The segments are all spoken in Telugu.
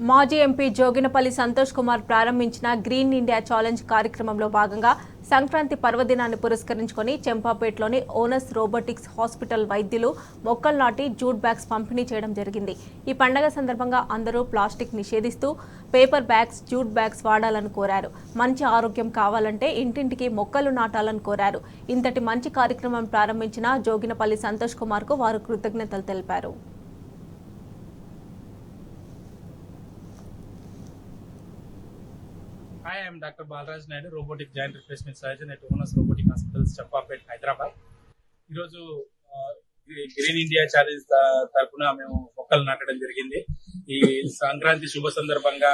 మాజీ ఎంపీ జోగినపల్లి సంతోష్ కుమార్ ప్రారంభించిన గ్రీన్ ఇండియా ఛాలెంజ్ కార్యక్రమంలో భాగంగా సంక్రాంతి పర్వదినాన్ని పురస్కరించుకొని చెంపాపేటలోని ఓనస్ రోబోటిక్స్ హాస్పిటల్ వైద్యులు మొక్కలు నాటి జూట్ బ్యాగ్స్ పంపిణీ చేయడం జరిగింది. ఈ పండగ సందర్భంగా అందరూ ప్లాస్టిక్ నిషేధిస్తూ పేపర్ బ్యాగ్స్, జూట్ బ్యాగ్స్ వాడాలని కోరారు. మంచి ఆరోగ్యం కావాలంటే ఇంటింటికి మొక్కలు నాటాలని కోరారు. ఇంతటి మంచి కార్యక్రమం ప్రారంభించిన జోగినపల్లి సంతోష్ కుమార్ కు వారు కృతజ్ఞతలు తెలిపారు. Hi, I am Dr. Balraj Naidu, Robotic Joint Replacement Surgeon at Onas Robotic Hospitals, Champapet, Hyderabad. ఈరోజు గ్రీన్ ఇండియా ఛాలెంజ్ తరఫున మేము మొక్కలు నాటడం జరిగింది. ఈ సంక్రాంతి శుభ సందర్భంగా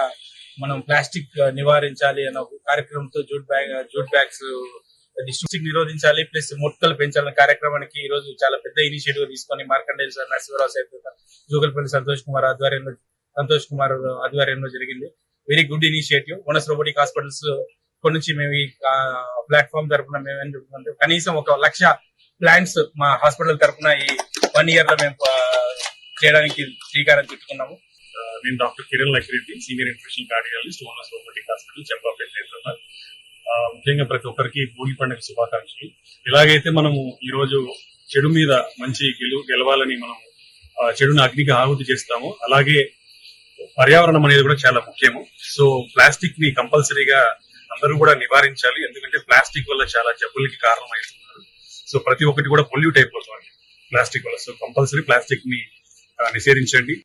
మనం ప్లాస్టిక్ నివారించాలి అన్న కార్యక్రమంతో జూట్ బ్యాగ్స్ డిస్ట్రిక్ట్ నిరోధించాలి ప్లస్ మొక్కలు పెంచాలన్న కార్యక్రమానికి ఈ రోజు చాలా పెద్ద ఇనిషియేటివ్ తీసుకొని మార్కండేయ సార్, నరసింహరావు సార్, జోగల్పల్లి సంతోష్ కుమార్ ఆధ్వర్యంలో జరిగింది. Very good initiative. Onus robotic hospitals ఇప్పటి నుంచి మేము ఈ ప్లాట్ఫామ్ తరఫున మేము కనీసం 1,00,000 ప్లాంట్స్ మా హాస్పిటల్ తరఫున ఈ 1 year లో మేము చేయడానికి శ్రీకారం చుట్టుకున్నాము. నేను doctor Kiran Lakkireddy, senior infection cardiologist, onus robotic hospital, Champapet, Hyderabad. ముఖ్యంగా ప్రతి ఒక్కరికి భోగి పండుగ శుభాకాంక్షలు. ఎలాగైతే మనము ఈ రోజు చెడు మీద మంచి గెలవాలని మనం చెడుని అగ్నికి ఆహుతి చేస్తామో అలాగే పర్యావరణం అనేది కూడా చాలా ముఖ్యము. సో ప్లాస్టిక్ ని కంపల్సరీగా అందరూ కూడా నివారించాలి. ఎందుకంటే ప్లాస్టిక్ వల్ల చాలా జబ్బులకి కారణం అవుతున్నారు. సో ప్రతి ఒక్కటి కూడా పొల్యూట్ అయిపోతుంది ప్లాస్టిక్ వల్ల. సో కంపల్సరీ ప్లాస్టిక్ ని నిషేధించండి.